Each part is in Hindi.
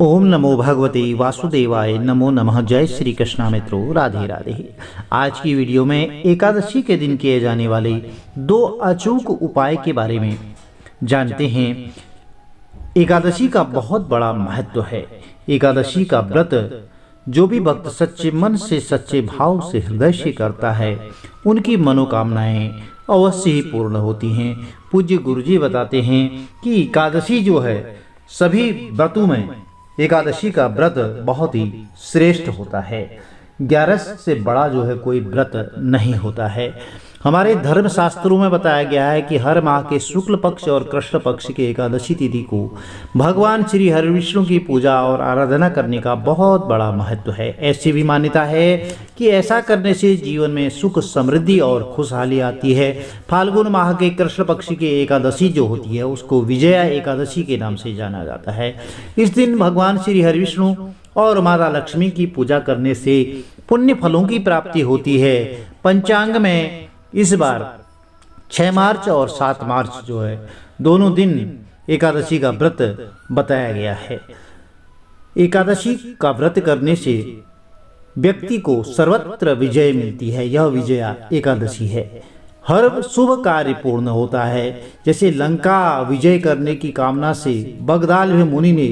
ओम नमो भगवते वासुदेवाय नमो नमः। जय श्री कृष्णा मित्रों, राधे राधे। आज की वीडियो में एकादशी के दिन किए जाने वाले 2 अचूक उपाय के बारे में जानते हैं। एकादशी का बहुत बड़ा महत्व है। एकादशी का व्रत जो भी भक्त सच्चे मन से, सच्चे भाव से, हृदय से करता है, उनकी मनोकामनाएं अवश्य ही पूर्ण होती हैं। पूज्य गुरुजी बताते हैं कि एकादशी जो है, सभी व्रतों में एकादशी का व्रत बहुत ही श्रेष्ठ होता है। 11 से बड़ा जो है कोई व्रत नहीं होता है। हमारे धर्म शास्त्रों में बताया गया है कि हर माह के शुक्ल पक्ष और कृष्ण पक्ष के एकादशी तिथि को भगवान श्री हरिविष्णु की पूजा और आराधना करने का बहुत बड़ा महत्व है। ऐसी भी मान्यता है कि ऐसा करने से जीवन में सुख, समृद्धि और खुशहाली आती है। फाल्गुन माह के कृष्ण पक्ष की एकादशी जो होती है, उसको विजया एकादशी के नाम से जाना जाता है। इस दिन भगवान श्री हरिविष्णु और माता लक्ष्मी की पूजा करने से पुण्य फलों की प्राप्ति होती है। पंचांग में इस बार 6 मार्च और 7 मार्च जो है, दोनों दिन एकादशी का व्रत बताया गया है। एकादशी का व्रत करने से व्यक्ति को सर्वत्र विजय मिलती है। यह विजया एकादशी है। हर शुभ कार्य पूर्ण होता है। जैसे लंका विजय करने की कामना से बगदाल में मुनि ने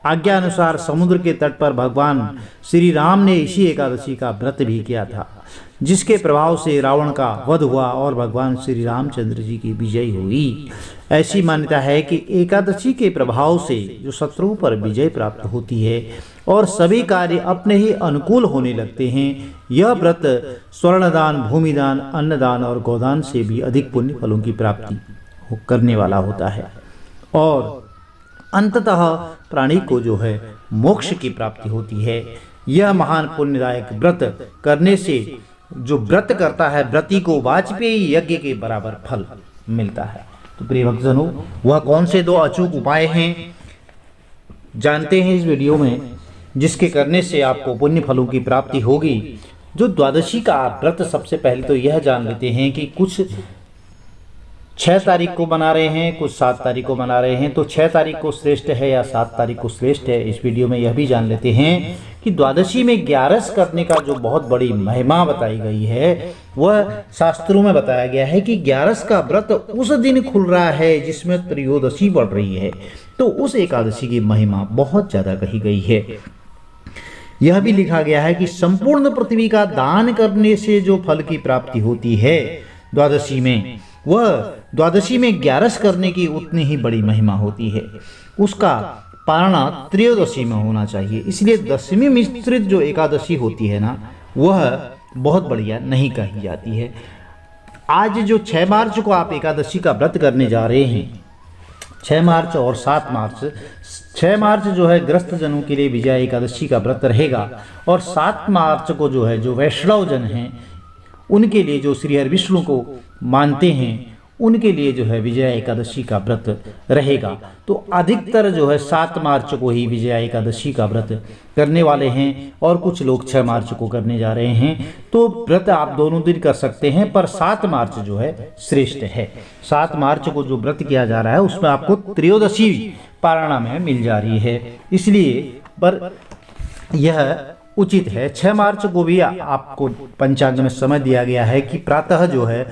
आज्ञा अनुसार समुद्र के तट पर भगवान श्री राम ने इसी एकादशी का व्रत भी किया था, जिसके प्रभाव से रावण का वध हुआ और भगवान श्री रामचंद्र जी की विजय हुई। ऐसी मान्यता है कि एकादशी के प्रभाव से जो शत्रुओं पर विजय प्राप्त होती है और सभी कार्य अपने ही अनुकूल होने लगते हैं। यह व्रत स्वर्णदान, भूमिदान, अन्नदान और गोदान से भी अधिक पुण्य फलों की प्राप्ति करने वाला होता है और अंततः प्राणी को जो है मोक्ष की प्राप्ति होती है। यह महान पुण्यदायक व्रत करने से जो व्रत करता है, व्रती को वाजपेयी यज्ञ के बराबर फल मिलता है। तो प्रिय भक्तजनों, वह कौन से 2 अचूक उपाय हैं जानते हैं इस वीडियो में, जिसके करने से आपको पुण्य फलों की प्राप्ति होगी। जो द्वादशी का व्रत, सबसे पहले तो यह जान लेते हैं कि कुछ 6 तारीख को मना रहे हैं, कुछ 7 तारीख को मना रहे हैं। तो 6 तारीख को श्रेष्ठ है या 7 तारीख को श्रेष्ठ है, इस वीडियो में यह भी जान लेते हैं कि द्वादशी में 11 करने का जो बहुत बड़ी महिमा बताई गई है, वह शास्त्रों में बताया गया है कि 11 का व्रत उस दिन खुल रहा है जिसमें त्रयोदशी बढ़ रही है। तो उस एकादशी की महिमा बहुत ज़्यादा कही गई है। यह भी लिखा गया है कि संपूर्ण पृथ्वी का दान करने से जो फल की प्राप्ति होती है द्वादशी में, वह द्वादशी में 11 करने की उतनी ही बड़ी महिमा होती है। उसका पारणा त्रयोदशी में होना चाहिए। इसलिए दशमी मिश्रित जो एकादशी होती है ना, वह बहुत बढ़िया नहीं कही जाती है। आज जो 6 मार्च को आप एकादशी का व्रत करने जा रहे हैं, 6 मार्च और 7 मार्च, 6 मार्च जो है ग्रस्त जनों के लिए विजया एकादशी का व्रत रहेगा और 7 मार्च को जो है, जो वैष्णव जन हैं, उनके लिए, जो श्री हरि विष्णु को मानते हैं, उनके लिए जो है विजया एकादशी का व्रत रहेगा। तो अधिकतर जो है 7 मार्च को ही विजया एकादशी का व्रत करने वाले हैं और कुछ लोग 6 मार्च को करने जा रहे हैं। तो व्रत आप दोनों दिन कर सकते हैं, पर 7 मार्च जो है श्रेष्ठ है। 7 मार्च को जो व्रत किया जा रहा है, उसमें आपको त्रयोदशी पारणा में मिल जा रही है, इसलिए पर यह उचित है। 6 मार्च को भी आपको पंचांग में समय दिया गया है कि प्रातः जो है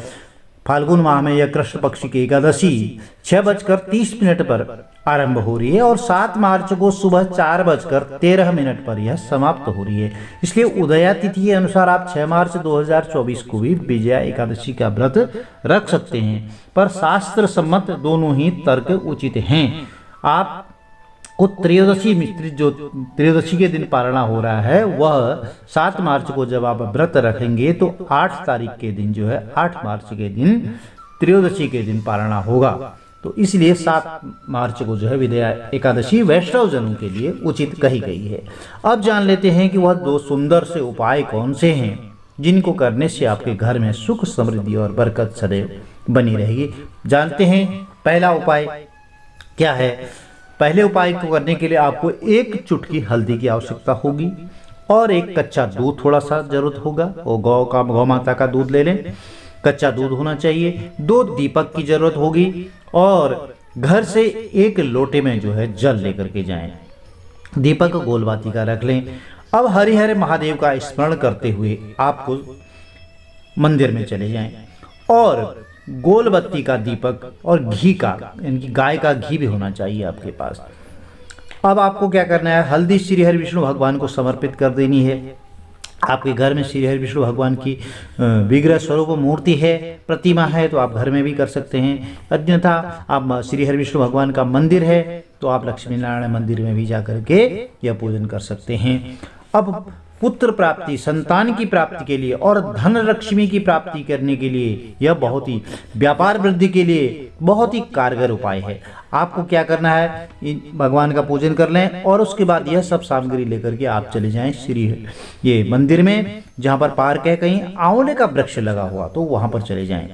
फाल्गुन माह में यह कृष्ण पक्ष की एकादशी 6:30 पर आरंभ हो रही है और 7 मार्च को सुबह 4:13 पर यह समाप्त हो रही है। इसलिए उदया तिथि के अनुसार आप 6 मार्च 2024 को भी विजया एकादशी का व्रत रख सकते हैं, पर शास्त्र सम्मत दोनों ही तर्क उचित हैं। आप को त्रयोदशी मिश्रित जो त्रयोदशी के दिन पारणा हो रहा है, वह 7 मार्च को जब आप व्रत रखेंगे तो 8 तारीख के दिन जो है, 8 मार्च के दिन त्रयोदशी के दिन पारणा होगा। तो इसलिए 7 मार्च को जो है विजया एकादशी वैष्णव जनों के लिए उचित कही गई है। अब जान लेते हैं कि वह 2 सुंदर से उपाय कौन से हैं जिनको करने से आपके घर में सुख, समृद्धि और बरकत सदैव बनी रहेगी। जानते हैं पहला उपाय क्या है। पहले उपाय को करने के लिए आपको 1 चुटकी हल्दी की आवश्यकता होगी और एक कच्चा दूध थोड़ा सा जरूरत होगा। वो गौ माता का दूध ले लें, कच्चा दूध होना चाहिए। 2 दीपक की जरूरत होगी और घर से 1 लोटे में जो है जल लेकर के जाएं। दीपक गोलबाती का रख लें। अब हरिहर महादेव का स्मरण करते हुए आपको मंदिर में चले जाएं और गोल बत्ती का दीपक और घी का, यानी गाय का घी भी होना चाहिए आपके पास। अब आपको क्या करना है, हल्दी श्री हरि विष्णु भगवान को समर्पित कर देनी है। आपके घर में श्री हरि विष्णु भगवान की विग्रह स्वरूप मूर्ति है, प्रतिमा है, तो आप घर में भी कर सकते हैं। अन्यथा आप श्री हरि विष्णु भगवान का मंदिर है तो आप लक्ष्मी नारायण मंदिर में भी जा करके यह पूजन कर सकते हैं। अब पुत्र प्राप्ति, संतान की प्राप्ति के लिए और धन लक्ष्मी की प्राप्ति करने के लिए यह बहुत ही, व्यापार वृद्धि के लिए बहुत ही कारगर उपाय है। आपको क्या करना है, भगवान का पूजन कर लें और उसके बाद यह सब सामग्री लेकर के आप चले जाएं ये मंदिर में, जहां पर पार्क है, कहीं आंवले का वृक्ष लगा हुआ तो वहां पर चले जाएं।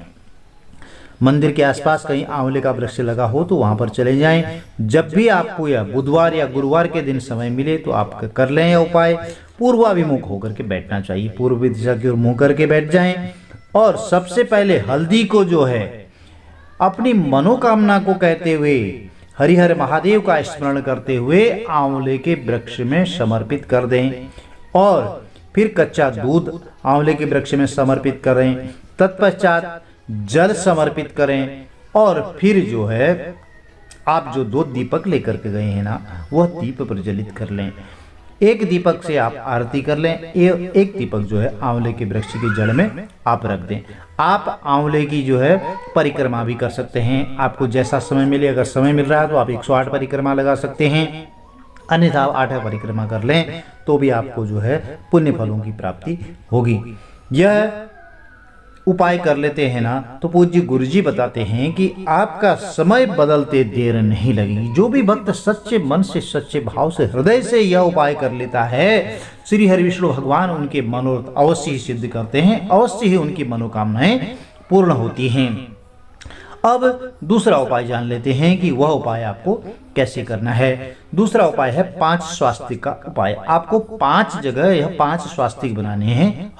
मंदिर के आसपास कहीं आंवले का वृक्ष लगा हो तो वहां पर चले जाएं। जब भी आपको यह बुधवार या गुरुवार के दिन समय मिले तो आप कर लें यह उपाय। पूर्वाभिमुख होकर के बैठना चाहिए, पूर्व दिशा की ओर मुंह करके बैठ जाएं और सबसे पहले हल्दी को जो है अपनी मनोकामना को कहते हुए, हरिहर महादेव का स्मरण करते हुए आंवले के वृक्ष में समर्पित कर दें और फिर कच्चा दूध आंवले के वृक्ष में समर्पित करें। तत्पश्चात जल समर्पित करें और फिर जो है आप जो 2 दीपक लेकर के गए हैं ना, वह दीप प्रज्वलित कर लें। एक दीपक से आप आरती कर लें, एक दीपक जो है आंवले के वृक्ष की जड़ में आप रख दें। आप आंवले की जो है परिक्रमा भी कर सकते हैं, आपको जैसा समय मिले। अगर समय मिल रहा है तो आप 108 परिक्रमा लगा सकते हैं, अन्यथा 8 परिक्रमा कर लें तो भी आपको जो है पुण्य फलों की प्राप्ति होगी। यह उपाय कर लेते हैं ना तो पूज्य गुरुजी बताते हैं कि आपका समय बदलते देर नहीं लगेगी। जो भी भक्त सच्चे मन से, सच्चे भाव से, हृदय से यह उपाय कर लेता है, श्री हरि विष्णु भगवान उनके मनोरथ अवश्य ही सिद्ध करते हैं, अवश्य ही उनकी मनोकामनाएं पूर्ण होती हैं। अब दूसरा उपाय जान लेते हैं कि वह उपाय आपको कैसे करना है। दूसरा उपाय है 5 स्वास्तिक का उपाय। आपको 5 जगह यह 5 स्वास्तिक बनाने हैं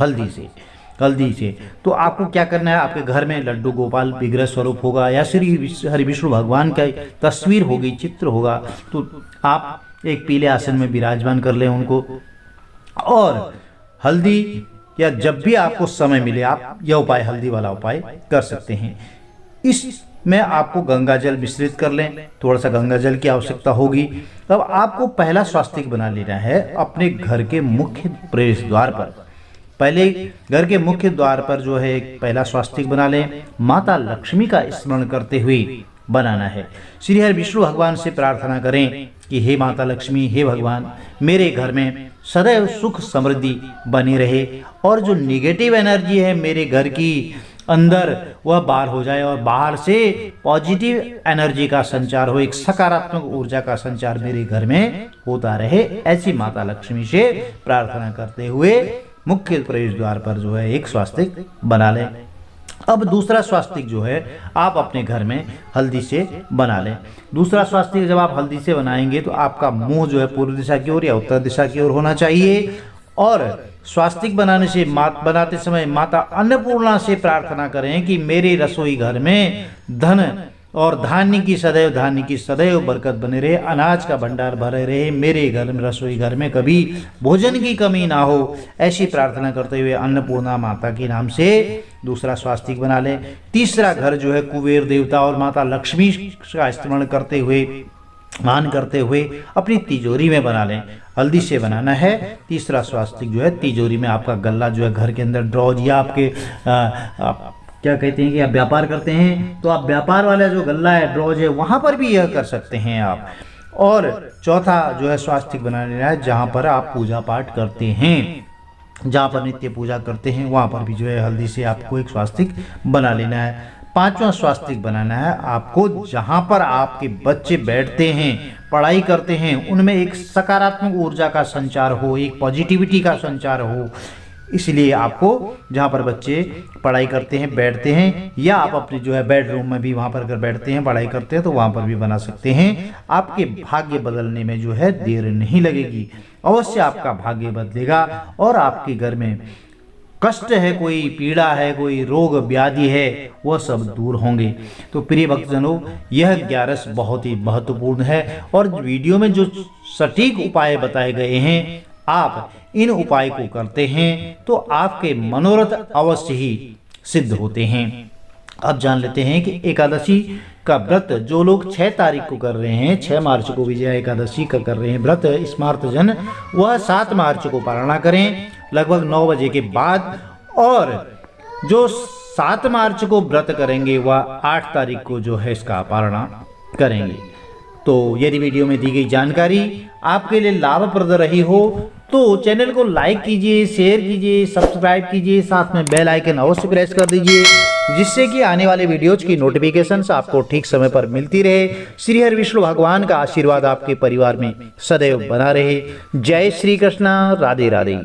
हल्दी से। तो आपको क्या करना है, आपके घर में लड्डू गोपाल विग्रह स्वरूप होगा या श्री हरि विष्णु भगवान का तस्वीर होगी, चित्र होगा, तो आप एक पीले आसन में विराजमान कर लें उनको। और हल्दी या जब भी आपको समय मिले आप यह उपाय, हल्दी वाला उपाय कर सकते हैं। इसमें आपको गंगा जल मिश्रित कर लें, थोड़ा सा गंगा जल की आवश्यकता होगी। अब आपको पहला स्वास्तिक बना लेना है अपने घर के मुख्य प्रवेश द्वार पर। पहले घर के मुख्य द्वार पर जो है एक पहला स्वास्तिक बना लें, माता लक्ष्मी का स्मरण करते हुए बनाना है। श्री हरि विष्णु भगवान से प्रार्थना करें कि हे माता लक्ष्मी, हे भगवान, मेरे घर में सदैव सुख समृद्धि बनी रहे और जो निगेटिव एनर्जी है मेरे घर की अंदर वह बाहर हो जाए और बाहर से पॉजिटिव एनर्जी का संचार हो, एक सकारात्मक ऊर्जा का संचार मेरे घर में होता रहे। ऐसी माता लक्ष्मी से प्रार्थना करते हुए मुख्य प्रवेश द्वार पर जो है एक स्वास्तिक बना लें। अब दूसरा स्वास्तिक जो है आप अपने घर में हल्दी से बना लें। दूसरा स्वास्तिक जब आप हल्दी से बनाएंगे तो आपका मुंह जो है पूर्व दिशा की ओर या उत्तर दिशा की ओर होना चाहिए। और स्वास्तिक बनाते समय माता अन्नपूर्णा से प्रार्थना करें कि मेरे रसोई घर में धन और धान्य की सदैव बरकत बने रहे, अनाज का भंडार भरे रहे, मेरे घर में, रसोई घर में कभी भोजन की कमी ना हो। ऐसी प्रार्थना करते हुए अन्नपूर्णा माता के नाम से दूसरा स्वास्तिक बना लें। तीसरा घर जो है कुबेर देवता और माता लक्ष्मी का स्मरण करते हुए, मान करते हुए अपनी तिजोरी में बना लें। हल्दी से बनाना है। तीसरा स्वास्तिक जो है तिजोरी में, आपका गल्ला जो है घर के अंदर ड्रॉज या आपके क्या कहते हैं कि आप व्यापार करते हैं तो आप व्यापार वाला जो गल्ला है, ड्रॉज है, वहां पर भी यह कर सकते हैं आप। और चौथा जो है स्वास्तिक बना लेना है जहां पर आप पूजा पाठ करते हैं, जहां पर नित्य पूजा करते हैं वहां पर भी जो है हल्दी से आपको एक स्वास्तिक बना लेना है। 5वां स्वास्तिक बनाना है आपको जहां पर आपके बच्चे बैठते हैं, पढ़ाई करते हैं, उनमें एक सकारात्मक ऊर्जा का संचार हो, एक पॉजिटिविटी का संचार हो। इसलिए आपको जहाँ पर बच्चे पढ़ाई करते हैं, बैठते हैं, या आप अपने जो है बेडरूम में भी वहाँ पर अगर बैठते हैं, पढ़ाई करते हैं तो वहाँ पर भी बना सकते हैं। आपके भाग्य बदलने में जो है देर नहीं लगेगी, अवश्य आपका भाग्य बदलेगा और आपके घर में कष्ट है, कोई पीड़ा है, कोई रोग व्याधि है, वह सब दूर होंगे। तो प्रिय भक्तजनों, यह 11 बहुत ही महत्वपूर्ण है और वीडियो में जो सटीक उपाय बताए गए हैं, आप इन उपाय को करते हैं तो आपके मनोरथ अवश्य ही सिद्ध होते हैं। अब जान लेते हैं कि एकादशी का व्रत जो लोग 6 तारीख को कर रहे हैं, 6 मार्च को विजया एकादशी का कर रहे हैं व्रत स्मार्तजन, वह 7 मार्च को पारणा करें लगभग 9 बजे के बाद, और जो 7 मार्च को व्रत करेंगे वह 8 तारीख को जो है इसका पारणा करेंगे। तो यदि वीडियो में दी गई जानकारी आपके लिए लाभप्रद रही हो तो चैनल को लाइक कीजिए, शेयर कीजिए, सब्सक्राइब कीजिए, साथ में बेल आइकन अवश्य प्रेस कर दीजिए, जिससे कि आने वाले वीडियोज की नोटिफिकेशंस आपको ठीक समय पर मिलती रहे। श्री हरि विष्णु भगवान का आशीर्वाद आपके परिवार में सदैव बना रहे। जय श्री कृष्ण, राधे राधे।